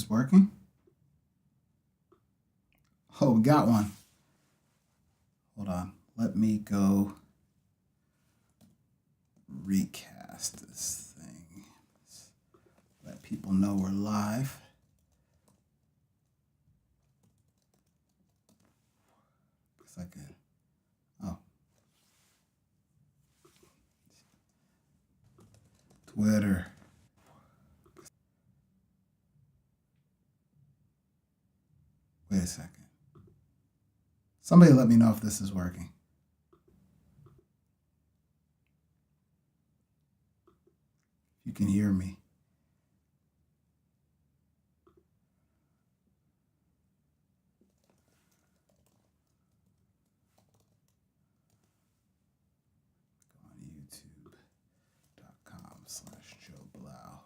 this working? Oh, we got one. Hold on. Let me go recast this thing. Let people know we're live. Looks like it. Oh. Twitter. Wait a second. Somebody let me know if this is working. You can hear me. Go on youtube.com/Joe Blau.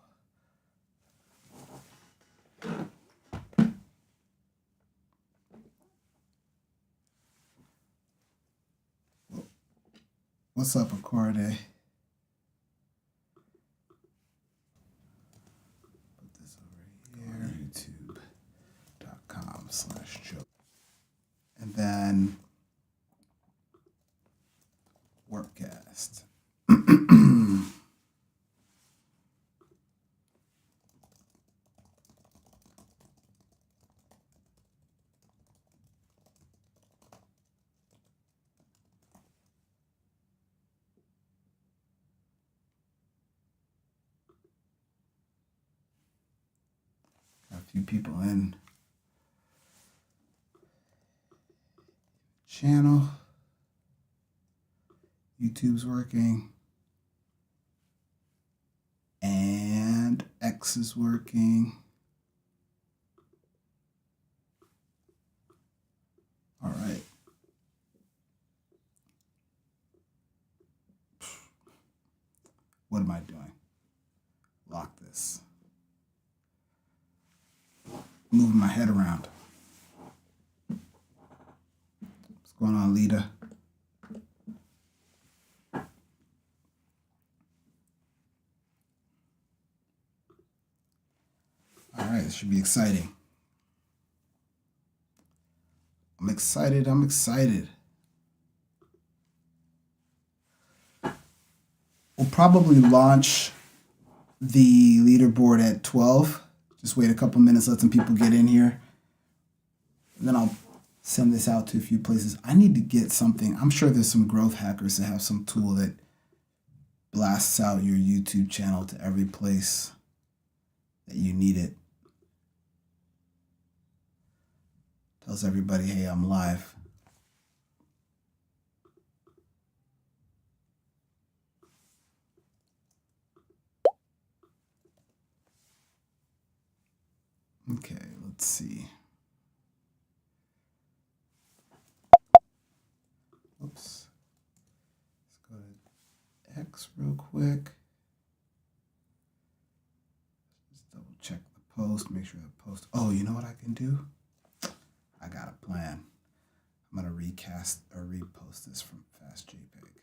What's up, Acorde? Put this over here. youtube.com/Joe. And then Workcast. Got a few people in channel. YouTube's working. And X is working. All right. What am I doing? Lock this. Moving my head around. What's going on, Lita? All right, this should be exciting. I'm excited. We'll probably launch the leaderboard at 12. Just wait a couple minutes, let some people get in here. And then I'll send this out to a few places. I need to get something. I'm sure there's some growth hackers that have some tool that blasts out your YouTube channel to every place that you need it. Tells everybody, hey, I'm live. Okay, let's see. Oops. Let's go to X real quick. Just double check the post, make sure the post. Oh, you know what I can do? I got a plan. I'm going to recast or repost this from FastJPEG.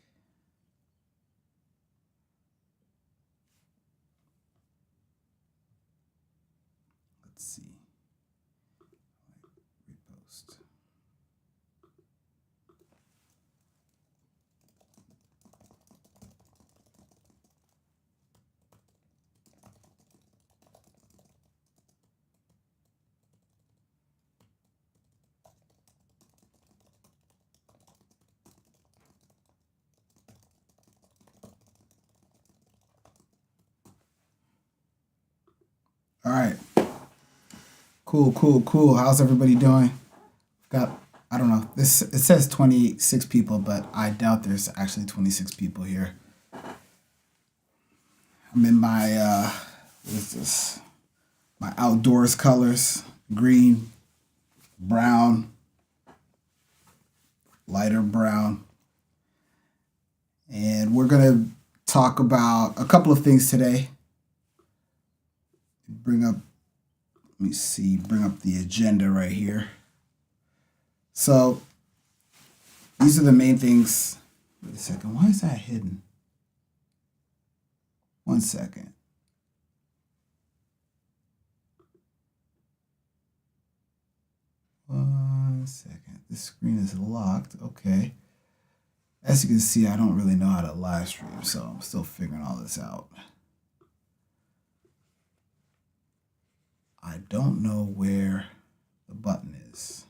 Let's see. Repost. All right. Cool. How's everybody doing? I don't know. It says 26 people, but I doubt there's actually 26 people here. I'm in my, what is this? My outdoors colors. Green, brown, lighter brown. And we're going to talk about a couple of things today. Bring up the agenda right here. So these are the main things. Wait a second, why is that hidden? 1 second. This screen is locked. Okay. As you can see, I don't really know how to live stream, so I'm still figuring all this out. I don't know where the button is.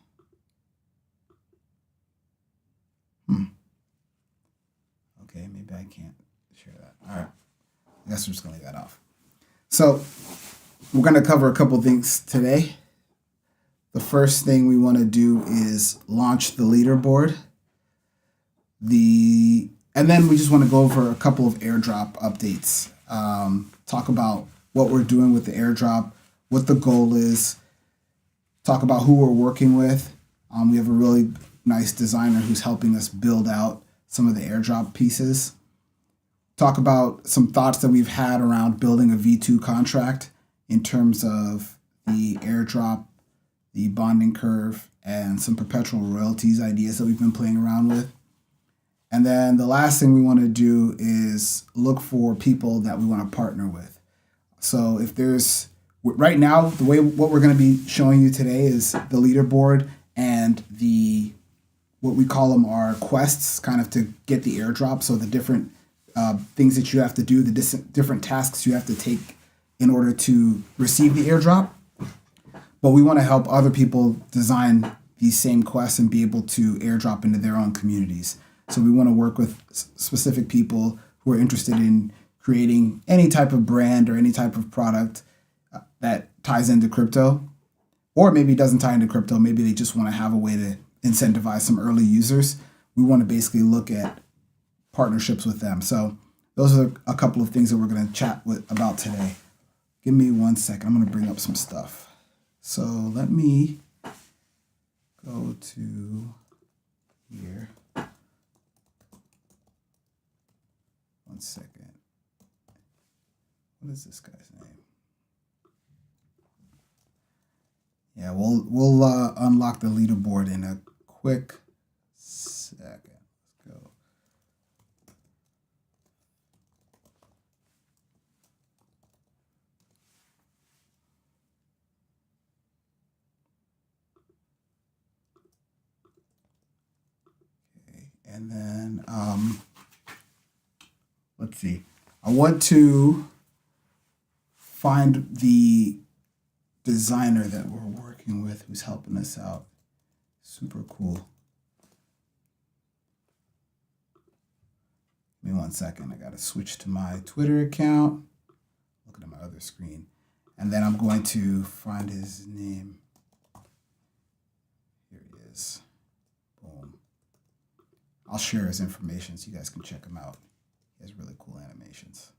Okay, maybe I can't share that. All right. I guess we're just going to leave that off. So we're going to cover a couple things today. The first thing we want to do is launch the leaderboard. And then we just want to go over a couple of airdrop updates. Talk about what we're doing with the airdrop, what the goal is, talk about who we're working with. We have a really nice designer who's helping us build out some of the airdrop pieces. Talk about some thoughts that we've had around building a V2 contract in terms of the airdrop, the bonding curve, and some perpetual royalties ideas that we've been playing around with. And then the last thing we want to do is look for people that we want to partner with. So if there's, right now, what we're going to be showing you today is the leaderboard and what we call them are quests, kind of to get the airdrop. So the different things that you have to do, the different tasks you have to take in order to receive the airdrop. But we want to help other people design these same quests and be able to airdrop into their own communities. So we want to work with specific people who are interested in creating any type of brand or any type of product that ties into crypto, or maybe doesn't tie into crypto. Maybe they just want to have a way to incentivize some early users. We want to basically look at partnerships with them. So those are a couple of things that we're going to chat about today. Give me 1 second. I'm going to bring up some stuff. So let me go to here. 1 second. What is this guy's name? Yeah, we'll unlock the leaderboard in a quick second. Let's go. Okay, and then let's see. I want to find the designer that we're working with who's helping us out. Super cool. Give me 1 second. I got to switch to my Twitter account. Looking at my other screen. And then I'm going to find his name. Here he is. Boom. I'll share his information so you guys can check him out. He has really cool animations.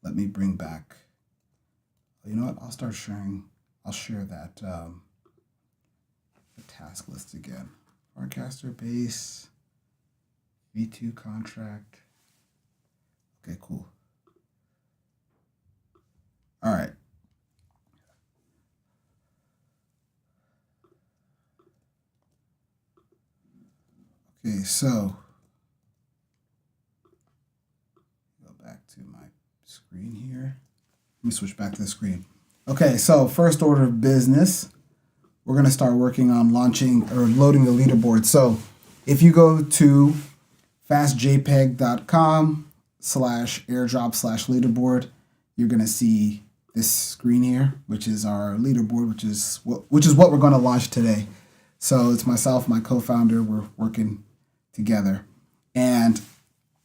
Let me bring back, you know what, I'll share that the task list again. Forecaster base, V2 contract. Okay, cool. All right. Okay, so go back to my screen here. Let me switch back to the screen. Okay, so first order of business, we're going to start working on launching or loading the leaderboard. So if you go to fastjpeg.com/airdrop/leaderboard, you're going to see this screen here, which is our leaderboard, which is what we're going to launch today. So it's myself, my co-founder, we're working together. And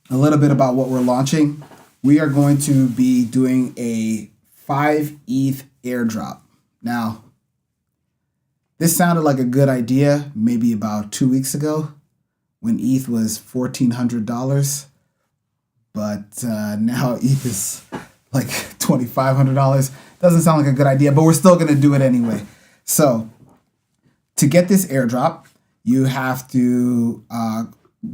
a little bit about what we're launching. We are going to be doing a 5 ETH airdrop. Now, this sounded like a good idea maybe about 2 weeks ago when ETH was $1,400, but now ETH is like $2,500. Doesn't sound like a good idea, but we're still going to do it anyway. So to get this airdrop, you have to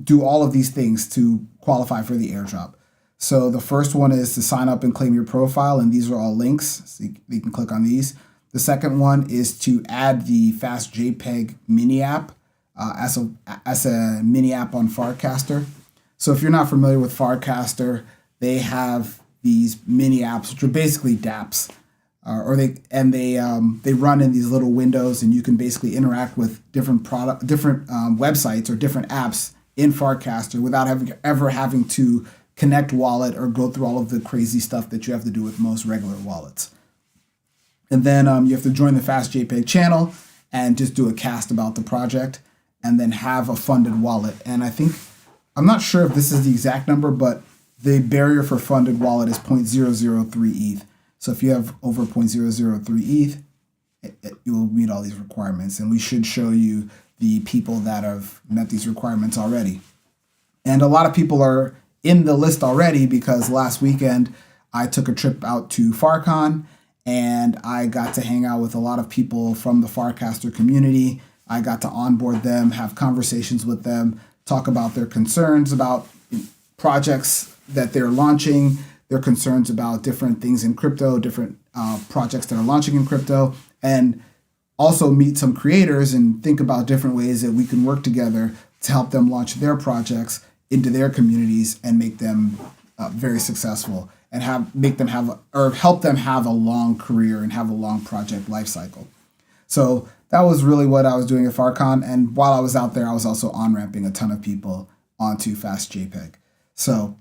do all of these things to qualify for the airdrop. So the first one is to sign up and claim your profile, and these are all links, so you can click on these. The second one is to add the FastJPEG mini app as a mini app on Farcaster. So if you're not familiar with Farcaster, they have these mini apps, which are basically dApps, they run in these little windows, and you can basically interact with different websites or different apps in Farcaster without ever having to connect wallet or go through all of the crazy stuff that you have to do with most regular wallets. And then you have to join the FastJPEG channel and just do a cast about the project, and then have a funded wallet. And I'm not sure if this is the exact number, but the barrier for funded wallet is 0.003 ETH. So if you have over 0.003 ETH, you will meet all these requirements. And we should show you the people that have met these requirements already. And a lot of people are in the list already because last weekend I took a trip out to FarCon, and I got to hang out with a lot of people from the Farcaster community. I got to onboard them, have conversations with them, talk about their concerns about projects that they're launching, their concerns about different things in crypto, different projects that are launching in crypto, and also meet some creators and think about different ways that we can work together to help them launch their projects into their communities and make them very successful, and help them have a long career and have a long project life cycle. So that was really what I was doing at FarCon. And while I was out there, I was also on-ramping a ton of people onto FastJPEG. So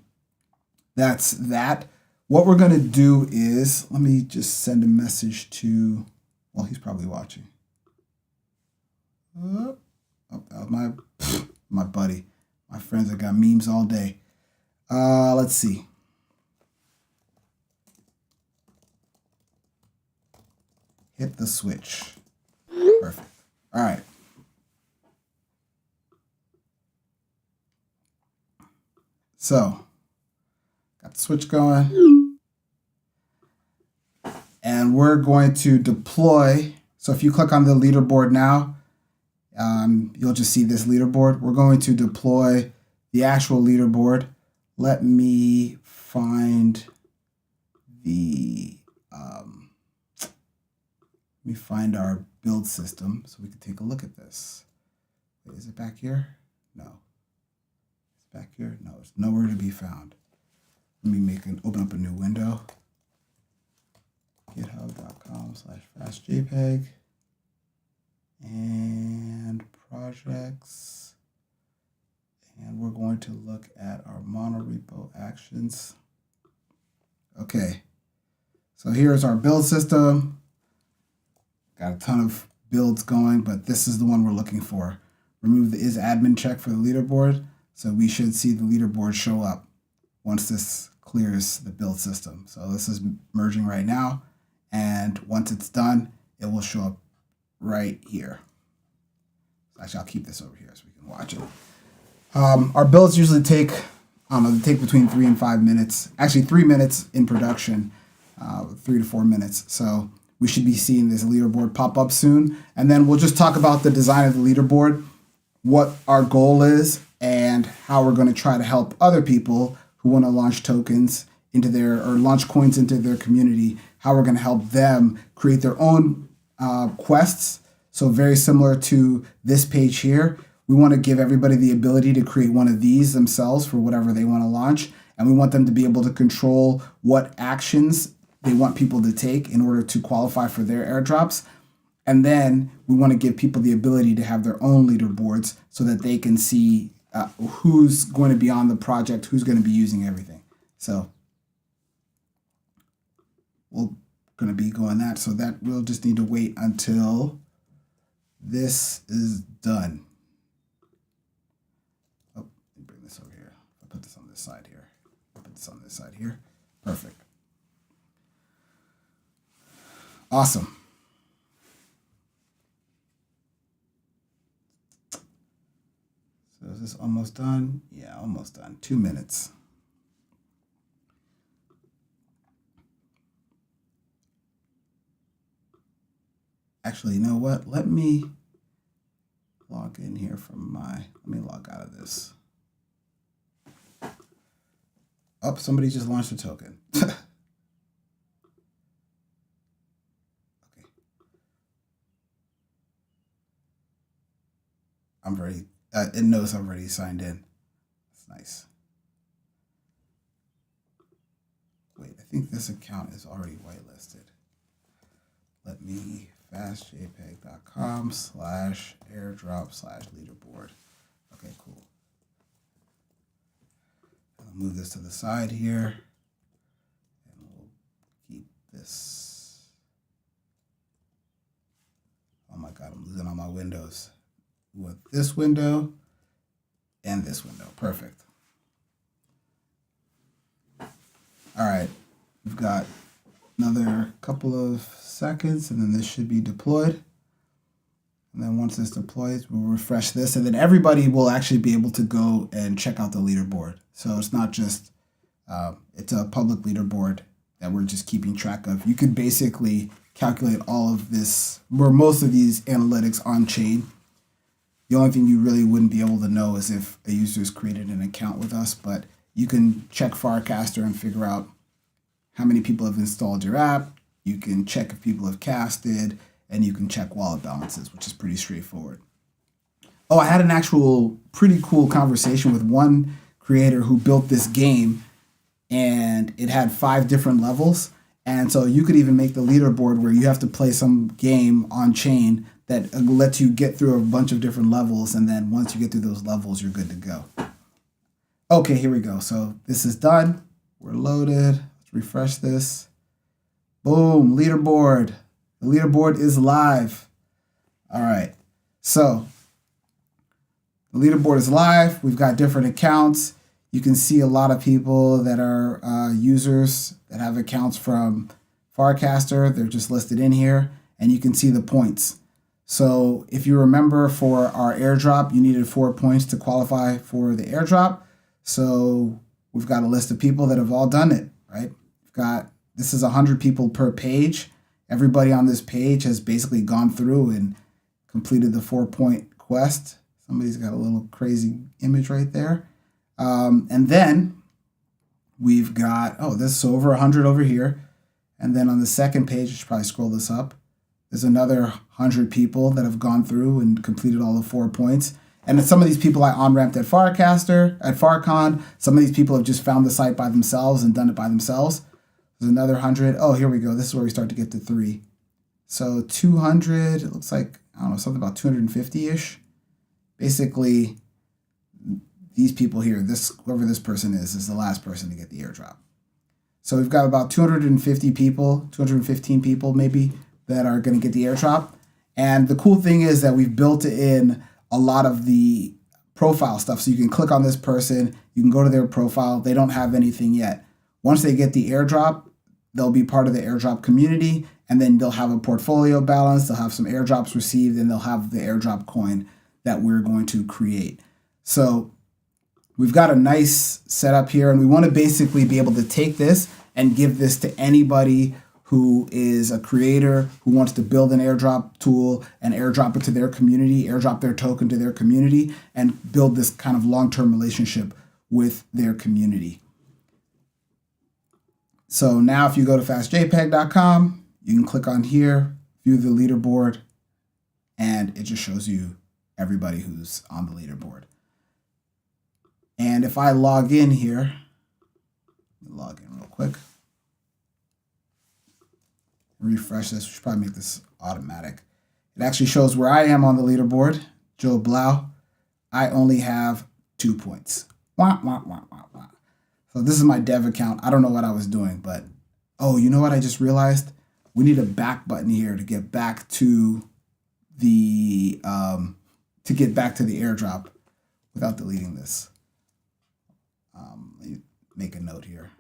that's that. What we're going to do is, let me just send a message to, well, he's probably watching. Oh, that was my buddy. My friends that got memes all day. Let's see. Hit the switch. Perfect. All right. So, got the switch going. And we're going to deploy. So if you click on the leaderboard now, you'll just see this leaderboard. We're going to deploy the actual leaderboard. Let me find our build system so we can take a look at this. Wait, is it back here? No. It's back here? No, it's nowhere to be found. Let me open up a new window. github.com/fastjpeg and projects. And we're going to look at our monorepo actions. Okay, so here's our build system. Got a ton of builds going, but this is the one we're looking for. Remove the is admin check for the leaderboard. So we should see the leaderboard show up once this clears the build system. So this is merging right now. And once it's done, it will show up right here. Actually, I'll keep this over here so we can watch it. Our builds usually take, they take between 3 and 5 minutes. Actually, 3 minutes in production, 3 to 4 minutes. So we should be seeing this leaderboard pop up soon. And then we'll just talk about the design of the leaderboard, what our goal is, and how we're going to try to help other people who want to launch tokens launch coins into their community, how we're going to help them create their own quests. So very similar to this page here, we want to give everybody the ability to create one of these themselves for whatever they want to launch. And we want them to be able to control what actions they want people to take in order to qualify for their airdrops. And then we want to give people the ability to have their own leaderboards so that they can see who's going to be on the project, who's going to be using everything. So we're going to be going that. So that we'll just need to wait until this is done. Oh, let me bring this over here. I'll put this on this side here. I'll put this on this side here. Perfect. Awesome. So is this almost done? Yeah, almost done. 2 minutes. Actually, you know what? Let me log in here from let me log out of this. Oh, somebody just launched a token. Okay. I'm ready. It knows I'm already signed in. That's nice. Wait, think this account is already whitelisted. Let me fastjpeg.com/airdrop/leaderboard. Okay, cool. I'll move this to the side here, and we'll keep this. Oh my God, I'm losing all my windows. With this window and this window, perfect. All right, we've got another couple of seconds, and then this should be deployed. And then once this deploys, we'll refresh this, and then everybody will actually be able to go and check out the leaderboard. So it's not just, it's a public leaderboard that we're just keeping track of. You could basically calculate all of this, or most of these analytics on chain. The only thing you really wouldn't be able to know is if a user's created an account with us, but you can check Farcaster and figure out how many people have installed your app. You can check if people have casted, and you can check wallet balances, which is pretty straightforward. Oh, I had an actual pretty cool conversation with one creator who built this game, and it had 5 different levels. And so you could even make the leaderboard where you have to play some game on chain that lets you get through a bunch of different levels. And then once you get through those levels, you're good to go. Okay, here we go. So this is done. We're loaded. Let's refresh this. Boom, leaderboard. The leaderboard is live. All right. So the leaderboard is live. We've got different accounts. You can see a lot of people that are users that have accounts from Farcaster. They're just listed in here, and you can see the points. So if you remember, for our airdrop, you needed 4 points to qualify for the airdrop. So we've got a list of people that have all done it, right? We've got, this is 100 people per page. Everybody on this page has basically gone through and completed the 4-point quest. Somebody's got a little crazy image right there. And then we've got, there's over 100 over here. And then on the second page, I should probably scroll this up. There's another 100 people that have gone through and completed all the 4 points. And then some of these people I on-ramped at Farcaster, at Farcon. Some of these people have just found the site by themselves and done it by themselves. There's another 100. Oh, here we go. This is where we start to get to 3. So 200, it looks like, I don't know, something about 250-ish. Basically, these people here, whoever this person is the last person to get the airdrop. So we've got about 250 people, 215 people maybe, that are going to get the airdrop. And the cool thing is that we've built in a lot of the profile stuff. So you can click on this person, you can go to their profile. They don't have anything yet. Once they get the airdrop, they'll be part of the airdrop community, and then they'll have a portfolio balance, they'll have some airdrops received, and they'll have the airdrop coin that we're going to create. So we've got a nice setup here, and we want to basically be able to take this and give this to anybody who is a creator who wants to build an airdrop tool and airdrop it to their community, airdrop their token to their community, and build this kind of long-term relationship with their community. So now if you go to fastjpeg.com, you can click on here, view the leaderboard, and it just shows you everybody who's on the leaderboard. And if I log in here, let me log in real quick. Refresh this. We should probably make this automatic. It actually shows where I am on the leaderboard. Joe Blau. I only have 2 points. Wah, wah, wah, wah, wah. So this is my dev account. I don't know what I was doing, but you know what I just realized? We need a back button here to get back to the airdrop without deleting this. Let me make a note here.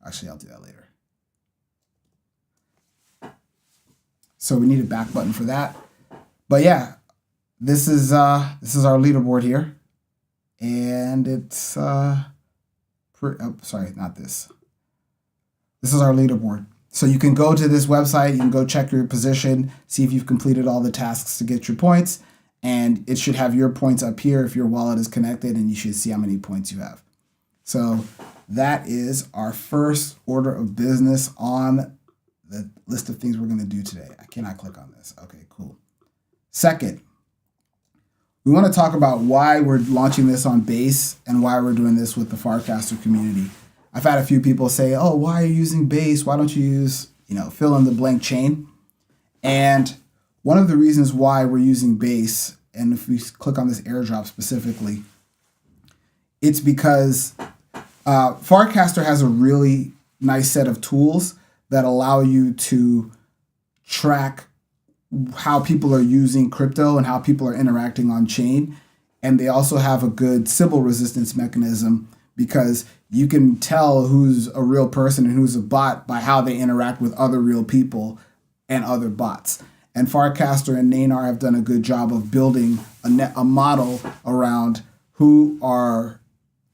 Actually, I'll do that later. So we need a back button for that. But yeah, this is our leaderboard here, and it's sorry, not this. This is our leaderboard. So you can go to this website, you can go check your position, see if you've completed all the tasks to get your points, and it should have your points up here if your wallet is connected, and you should see how many points you have. So that is our first order of business on the list of things we're going to do today. I cannot click on this. Okay, cool. Second, we want to talk about why we're launching this on Base and why we're doing this with the Farcaster community. I've had a few people say, oh, why are you using base? Why don't you use, fill in the blank chain? And one of the reasons why we're using base, and if we click on this airdrop specifically, it's because Farcaster has a really nice set of tools that allow you to track how people are using crypto and how people are interacting on chain. And they also have a good Sybil resistance mechanism because you can tell who's a real person and who's a bot by how they interact with other real people and other bots. And Farcaster and Nanar have done a good job of building a model around who are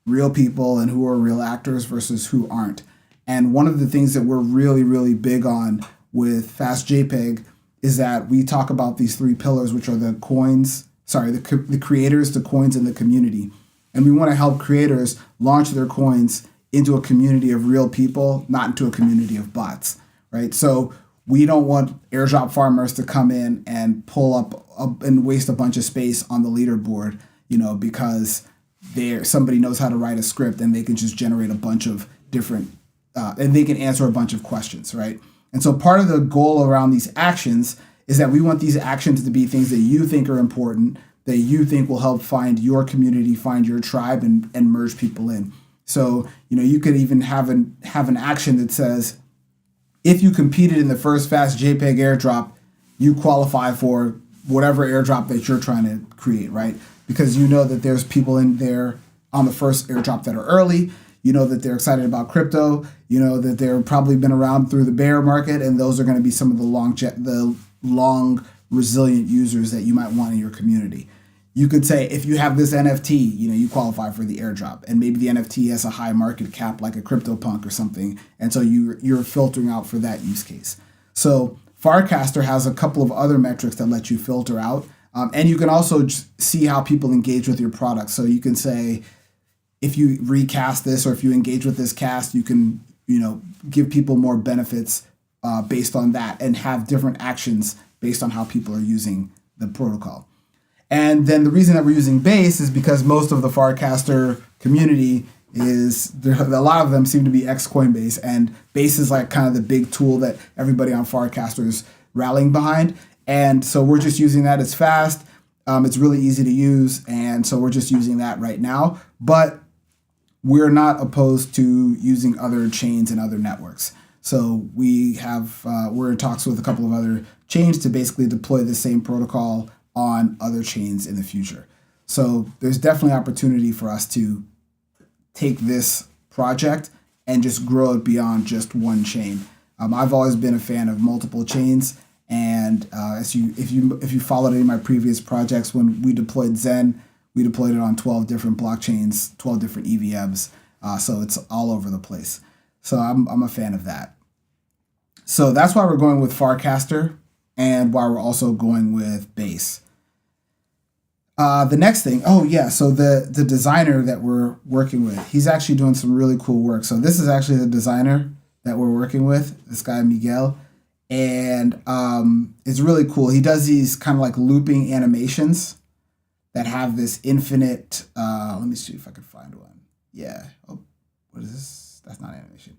real people and who are real actors versus who aren't. And one of the things that we're really, really big on with FastJPEG is that we talk about these three pillars, which are the creators, the coins, and the community. And we want to help creators launch their coins into a community of real people, not into a community of bots, right? So we don't want airdrop farmers to come in and pull up and waste a bunch of space on the leaderboard, because somebody knows how to write a script and they can just generate a bunch of different, and they can answer a bunch of questions, right? And so part of the goal around these actions is that we want these actions to be things that you think are important, that you think will help find your community, find your tribe, and merge people in. So, you could even have an action that says, if you competed in the first FastJPEG airdrop, you qualify for whatever airdrop that you're trying to create, right? Because that there's people in there on the first airdrop that are early, that they're excited about crypto, that they're probably been around through the bear market, and those are going to be some of the long resilient users that you might want in your community. You could say, if you have this NFT, you qualify for the airdrop, and maybe the NFT has a high market cap like a CryptoPunk or something, and so you're filtering out for that use case. So Farcaster has a couple of other metrics that let you filter out, and you can also see how people engage with your product. So you can say, if you recast this or if you engage with this cast, you can give people more benefits based on that and have different actions based on how people are using the protocol. And then the reason that we're using base is because most of the Farcaster community a lot of them seem to be ex-Coinbase, and base is like kind of the big tool that everybody on Farcaster is rallying behind. And so we're just using that. It's fast. It's really easy to use. And so we're just using that right now. But we're not opposed to using other chains and other networks. So we're in talks with a couple of other chains to basically deploy the same protocol on other chains in the future. So there's definitely opportunity for us to take this project and just grow it beyond just one chain. I've always been a fan of multiple chains, and if you followed any of my previous projects, when we deployed Zen, we deployed it on 12 different blockchains, 12 different EVMs, so it's all over the place. So I'm a fan of that. So that's why we're going with Farcaster, and why we're also going with Base. The next thing, so the designer that we're working with, he's actually doing some really cool work. So this is actually the designer that we're working with, this guy Miguel, and it's really cool. He does these kind of like looping animations that have this infinite, let me see if I can find one. Yeah. Oh, what is this? That's not animation.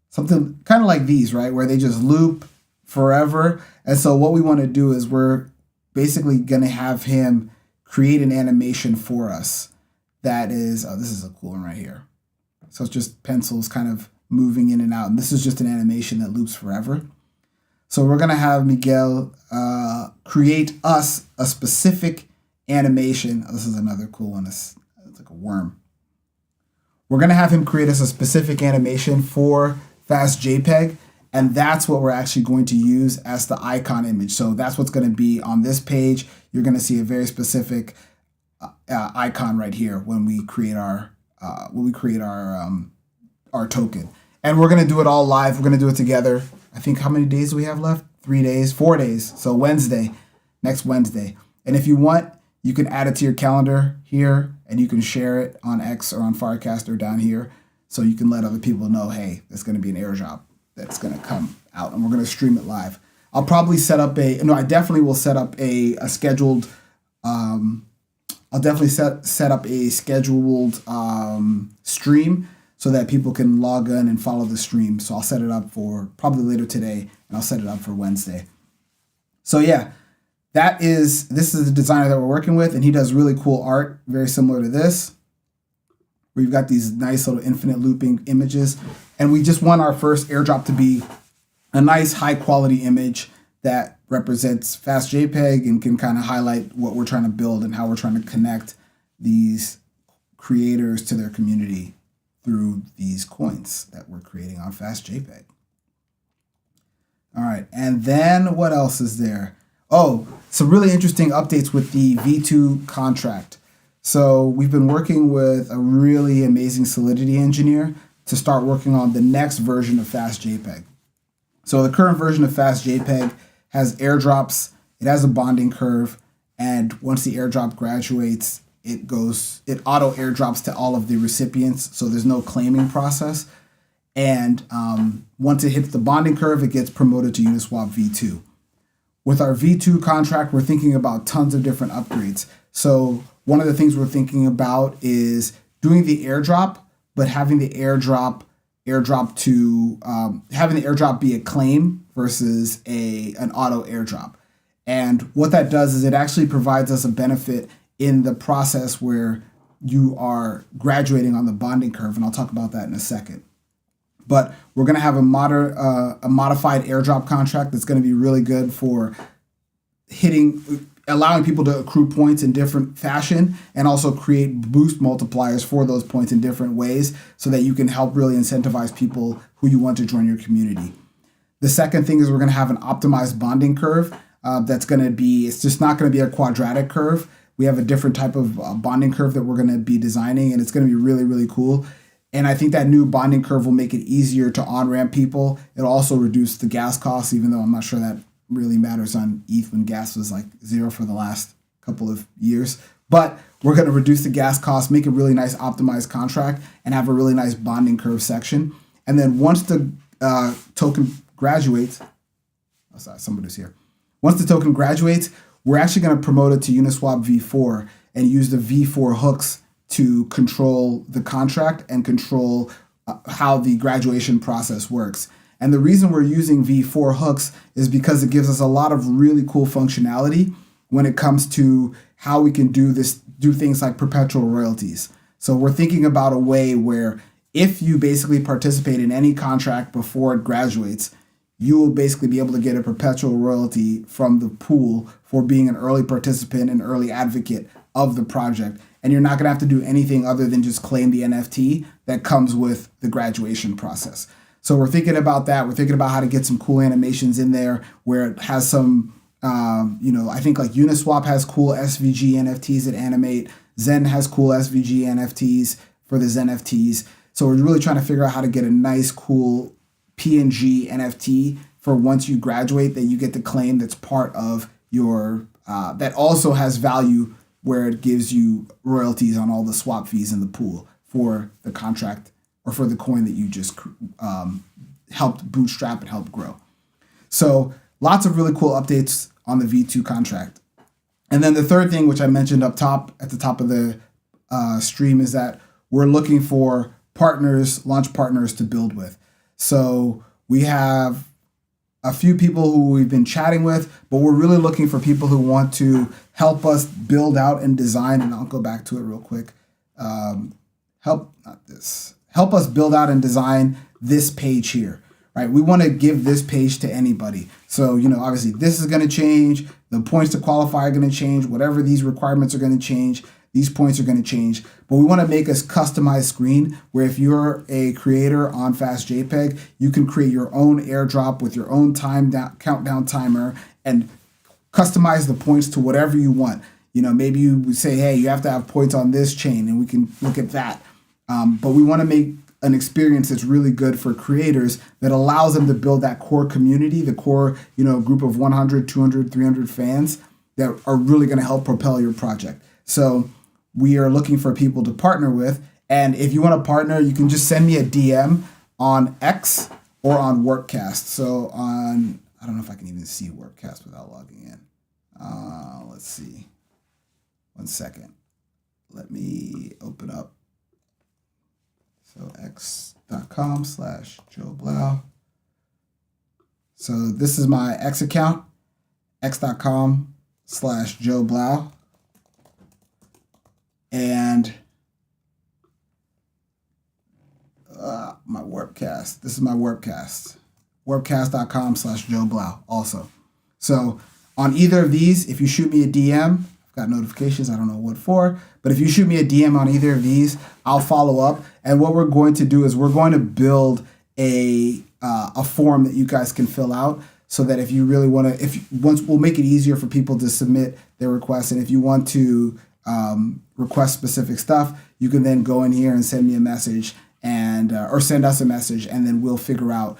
Something kind of like these, right? Where they just loop forever. And so what we want to do is we're basically going to have him create an animation for us that is, this is a cool one right here. So it's just pencils kind of moving in and out. And this is just an animation that loops forever. So we're going to have Miguel create us a specific animation. Oh, this is another cool one. It's like a worm. We're going to have him create us a specific animation for FastJPEG, and that's what we're actually going to use as the icon image. So that's what's going to be on this page. You're going to see a very specific icon right here when we create our token. And we're going to do it all live. We're going to do it together. I think how many days do we have left? 3 days, 4 days. So next Wednesday. And if you want, you can add it to your calendar here, and you can share it on X or on Farcaster down here, so you can let other people know, hey, there's going to be an airdrop that's going to come out, and we're going to stream it live. I'll probably set up I definitely will set up a scheduled, I'll definitely set up a scheduled stream, so that people can log in and follow the stream. So I'll set it up for probably later today, and I'll set it up for Wednesday. So yeah, this is the designer that we're working with, and he does really cool art, very similar to this, where you've got these nice little infinite looping images. And we just want our first airdrop to be a nice high quality image that represents FastJPEG and can kind of highlight what we're trying to build and how we're trying to connect these creators to their community through these coins that we're creating on FastJPEG. All right, and then what else is there? Oh, some really interesting updates with the V2 contract. So we've been working with a really amazing Solidity engineer to start working on the next version of FastJPEG. So the current version of FastJPEG has airdrops, it has a bonding curve, and once the airdrop graduates, it auto airdrops to all of the recipients, so there's no claiming process. And once it hits the bonding curve, it gets promoted to Uniswap V2. With our V2 contract, we're thinking about tons of different upgrades. So one of the things we're thinking about is doing the airdrop, but having the airdrop be a claim versus an auto airdrop. And what that does is it actually provides us a benefit in the process where you are graduating on the bonding curve, and I'll talk about that in a second. But we're going to have a modified airdrop contract that's going to be really good for allowing people to accrue points in different fashion, and also create boost multipliers for those points in different ways so that you can help really incentivize people who you want to join your community. The second thing is we're going to have an optimized bonding curve it's just not going to be a quadratic curve. We have a different type of bonding curve that we're going to be designing, and it's going to be really, really cool. And I think that new bonding curve will make it easier to on-ramp people. It'll also reduce the gas costs, even though I'm not sure that really matters on ETH when gas was like zero for the last couple of years. But we're going to reduce the gas costs, make a really nice optimized contract, and have a really nice bonding curve section. And then once the token graduates, somebody's here. Once the token graduates, we're actually going to promote it to Uniswap V4 and use the V4 hooks to control the contract and control how the graduation process works. And the reason we're using V4 hooks is because it gives us a lot of really cool functionality when it comes to how we can do things like perpetual royalties. So we're thinking about a way where if you basically participate in any contract before it graduates, you will basically be able to get a perpetual royalty from the pool for being an early participant and early advocate of the project. And you're not going to have to do anything other than just claim the NFT that comes with the graduation process. So we're thinking about that. We're thinking about how to get some cool animations in there where it has some, I think like Uniswap has cool SVG NFTs that animate. Zen has cool SVG NFTs for the Zen NFTs. So we're really trying to figure out how to get a nice, cool PNG NFT for once you graduate that you get to claim that's part of your, that also has value where it gives you royalties on all the swap fees in the pool for the contract or for the coin that you just helped bootstrap and help grow. So lots of really cool updates on the V2 contract. And then the third thing, which I mentioned at the top of the stream, is that we're looking for launch partners to build with. So we have a few people who we've been chatting with, but we're really looking for people who want to help us build out and design, and I'll go back to it real quick. Help us build out and design this page here, right? We want to give this page to anybody. So, obviously this is going to change. The points to qualify are going to change. Whatever these requirements are going to change, these points are going to change. But we want to make a customized screen where if you're a creator on FastJPEG, you can create your own airdrop with your own countdown timer and customize the points to whatever you want. Maybe you would say, hey, you have to have points on this chain, and we can look at that. But we want to make an experience that's really good for creators that allows them to build that core community, the core, group of 100, 200, 300 fans that are really going to help propel your project. So we are looking for people to partner with. And if you want to partner, you can just send me a DM on X or on Workcast. So I don't know if I can even see Workcast without logging in. Let's see. 1 second. Let me open up. So X x.com/Joe Blau. So this is my X account, x.com/Joe Blau. And my Warpcast. This is my Warpcast. Warpcast.com/Joe Blau also. So on either of these, if you shoot me a DM, I've got notifications, I don't know what for, but if you shoot me a DM on either of these, I'll follow up. And what we're going to do is we're going to build a form that you guys can fill out, so that if you really want to, we'll make it easier for people to submit their requests. And if you want to request specific stuff, you can then go in here and send me a message and or send us a message, and then we'll figure out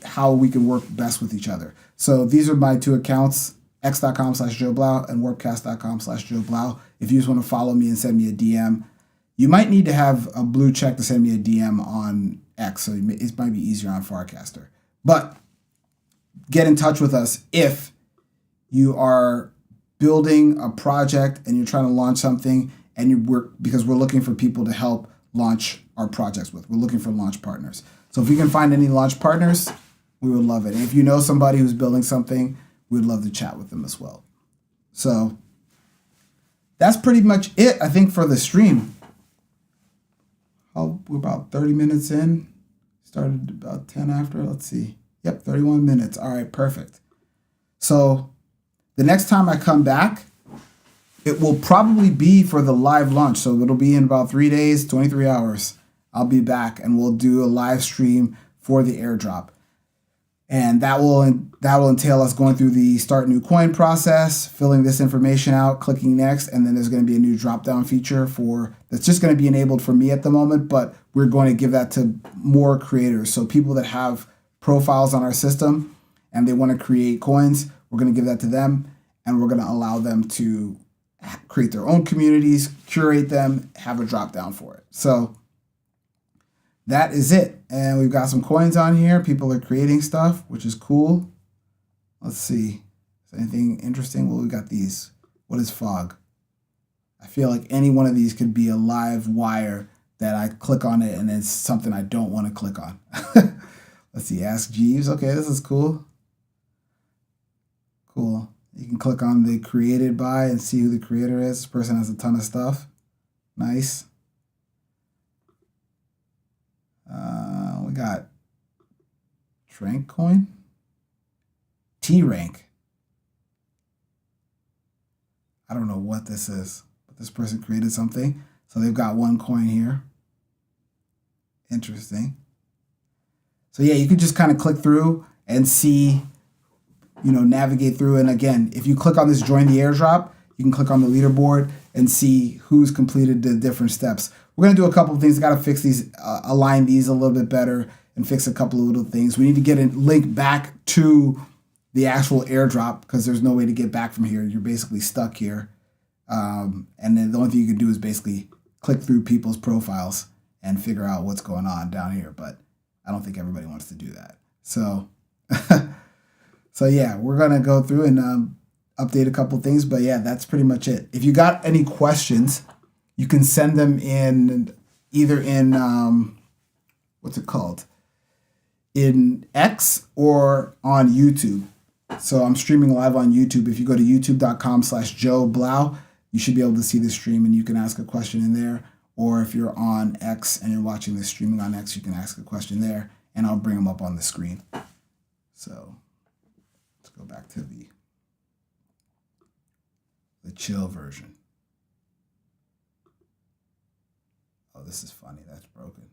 how we can work best with each other. So these are my two accounts, x.com/Joe Blau and warpcast.com/Joe Blau. If you just want to follow me and send me a DM, you might need to have a blue check to send me a DM on X, so it might be easier on Farcaster. But get in touch with us if you are building a project and you're trying to launch something, and because we're looking for people to help launch our projects with. We're looking for launch partners. So if we can find any launch partners, we would love it. And if you know somebody who's building something, we'd love to chat with them as well. So that's pretty much it, I think, for the stream. We're about 30 minutes in. Started about 10 after. Let's see. Yep, 31 minutes. All right, perfect. So the next time I come back, it will probably be for the live launch. So it'll be in about 3 days, 23 hours. I'll be back and we'll do a live stream for the airdrop. And that will entail us going through the start new coin process, filling this information out, clicking next, and then there's going to be a new drop-down feature that's just going to be enabled for me at the moment, but we're going to give that to more creators. So people that have profiles on our system and they want to create coins, we're going to give that to them, and we're going to allow them to create their own communities, curate them, have a drop-down for it. So that is it. And we've got some coins on here. People are creating stuff, which is cool. Let's see. Is anything interesting? Well, we got these. What is fog? I feel like any one of these could be a live wire that I click on it and it's something I don't want to click on. Let's see. Ask Jeeves. Okay, this is cool. Cool. You can click on the created by and see who the creator is. This person has a ton of stuff. Nice. We got Trank coin, T-Rank. I don't know what this is, but this person created something. So they've got one coin here. Interesting. So yeah, you could just kind of click through and see, navigate through. And again, if you click on this join the airdrop, you can click on the leaderboard and see who's completed the different steps. We're going to do a couple of things. Got to fix these, align these a little bit better and fix a couple of little things. We need to get a link back to the actual airdrop because there's no way to get back from here. You're basically stuck here. And then the only thing you can do is basically click through people's profiles and figure out what's going on down here. But I don't think everybody wants to do that. So, so yeah, we're going to go through and update a couple things. But yeah, that's pretty much it. If you got any questions, you can send them in either in, what's it called? In X or on YouTube. So I'm streaming live on YouTube. If you go to youtube.com/Joe Blau, you should be able to see the stream and you can ask a question in there. Or if you're on X and you're watching this streaming on X, you can ask a question there and I'll bring them up on the screen. So let's go back to the chill version. Oh, this is funny. That's broken.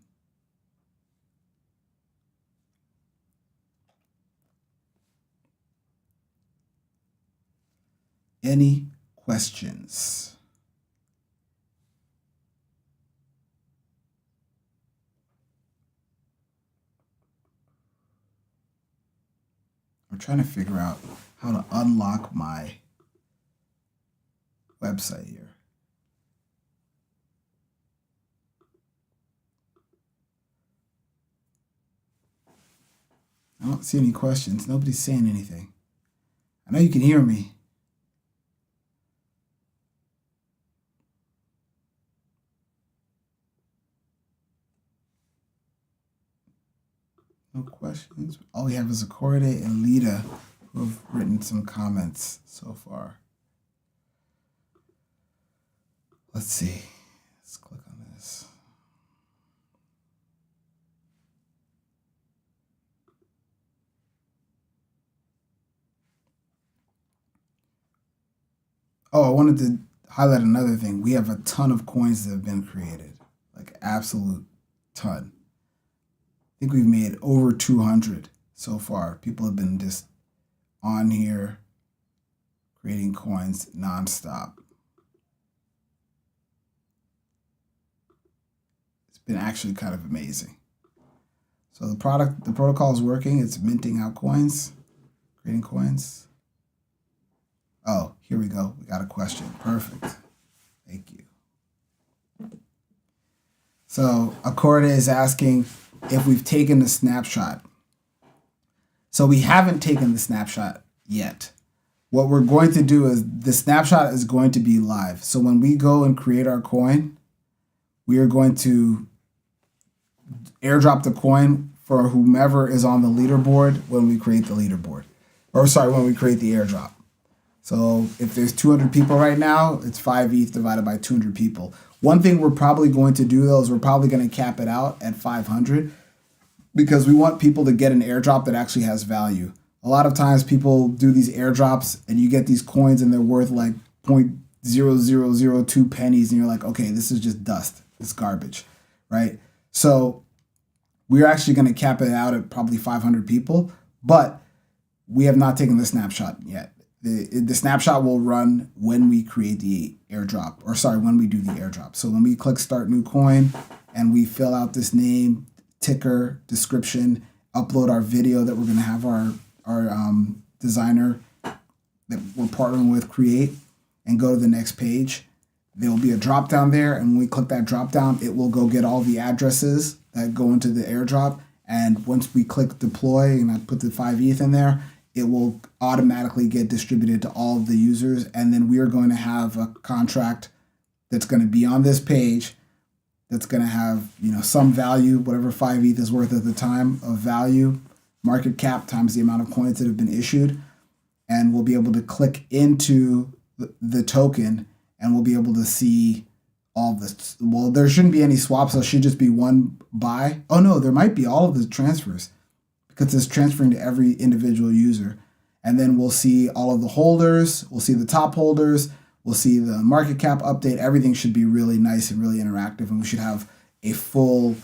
Any questions? I'm trying to figure out how to unlock my website here. I don't see any questions. Nobody's saying anything. I know you can hear me. No questions. All we have is Akorede and Lita who have written some comments so far. Let's see. Let's click on this. Oh, I wanted to highlight another thing. We have a ton of coins that have been created, like absolute ton. I think we've made over 200 so far. People have been just on here creating coins nonstop. It's been actually kind of amazing. So the protocol is working. It's minting out coins, creating coins. Oh, here we go. We got a question. Perfect. Thank you. So Akorede is asking if we've taken the snapshot. So we haven't taken the snapshot yet. What we're going to do is the snapshot is going to be live. So when we go and create our coin, we are going to airdrop the coin for whomever is on the leaderboard when we create the leaderboard. Or sorry, when we create the airdrop. So if there's 200 people right now, it's 5 ETH divided by 200 people. One thing we're probably going to do, though, is we're probably going to cap it out at 500 because we want people to get an airdrop that actually has value. A lot of times people do these airdrops and you get these coins and they're worth like 0.0002 pennies and you're like, okay, this is just dust. It's garbage, right? So we're actually going to cap it out at probably 500 people, but we have not taken the snapshot yet. The snapshot will run when we create the airdrop, or sorry, when we do the airdrop. So when we click start new coin and we fill out this name, ticker, description, upload our video that we're going to have our designer that we're partnering with create, and go to the next page, there will be a drop down there. And when we click that drop down, it will go get all the addresses that go into the airdrop. And once we click deploy and I put the 5 ETH in there, it will automatically get distributed to all of the users. And then we are going to have a contract that's going to be on this page that's going to have, some value, whatever 5 ETH is worth at the time of value, market cap times the amount of coins that have been issued. And we'll be able to click into the token and we'll be able to see all this. Well, there shouldn't be any swaps. So it should just be one buy. Oh no, there might be all of the transfers, because it's transferring to every individual user. And then we'll see all of the holders, we'll see the top holders, we'll see the market cap update. Everything should be really nice and really interactive, and we should have a full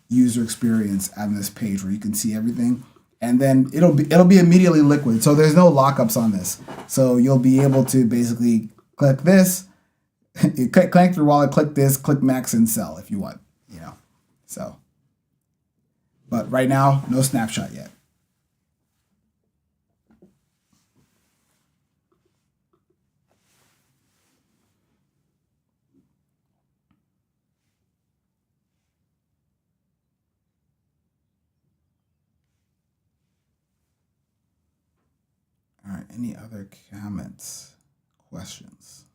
user experience on this page where you can see everything. And then it'll be immediately liquid. So there's no lockups on this. So you'll be able to basically click this, you click through wallet, click this, click max and sell if you want, so. But right now, no snapshot yet. All right, any other comments, questions?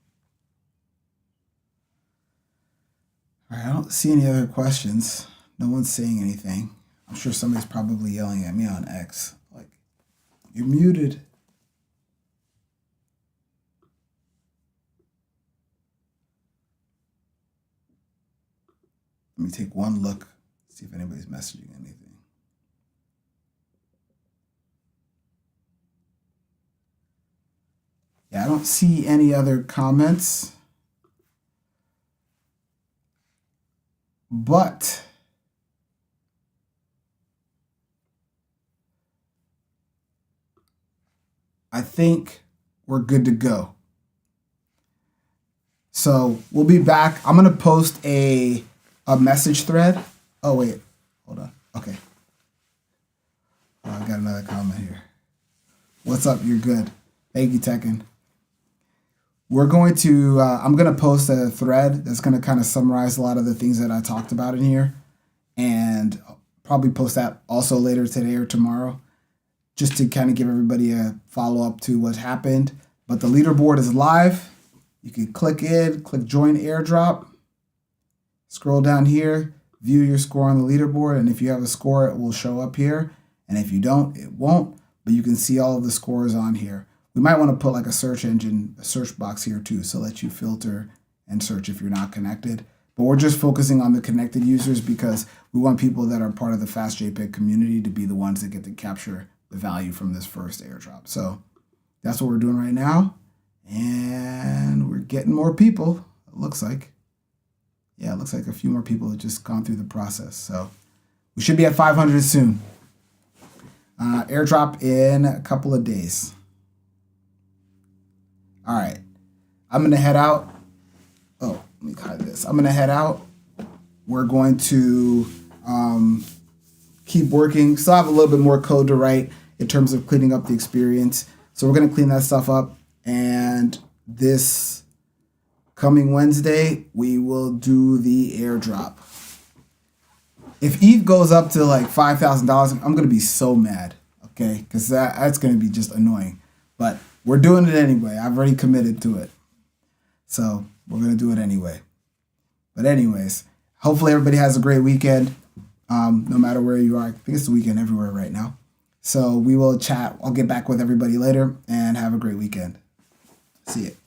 All right, I don't see any other questions. No one's saying anything. I'm sure somebody's probably yelling at me on X, like, you're muted. Let me take one look, see if anybody's messaging anything. Yeah, I don't see any other comments. But I think we're good to go. So we'll be back. I'm going to post a message thread. Oh, wait. Hold on. Okay. Oh, I got another comment here. What's up? You're good. Thank you, Tekken. We're going to, I'm going to post a thread that's going to kind of summarize a lot of the things that I talked about in here. And I'll probably post that also later today or tomorrow, just to kind of give everybody a follow-up to what happened. But the leaderboard is live. You can click in, click join airdrop, scroll down here, view your score on the leaderboard. And if you have a score, it will show up here. And if you don't, it won't. But you can see all of the scores on here. We might want to put like a search box here too, so let you filter and search if you're not connected. But we're just focusing on the connected users because we want people that are part of the FastJPEG community to be the ones that get to capture the value from this first airdrop. So that's what we're doing right now. And we're getting more people, it looks like. Yeah, it looks like a few more people have just gone through the process. So we should be at 500 soon. Airdrop in a couple of days. All right, I'm going to head out. Oh, let me hide this. I'm going to head out. We're going to keep working. Still have a little bit more code to write in terms of cleaning up the experience. So we're going to clean that stuff up. And this coming Wednesday, we will do the airdrop. If ETH goes up to like $5,000, I'm going to be so mad, okay? Because that's going to be just annoying. But we're doing it anyway. I've already committed to it. So we're going to do it anyway. But anyways, hopefully everybody has a great weekend, no matter where you are. I think it's the weekend everywhere right now. So we will chat. I'll get back with everybody later and have a great weekend. See you.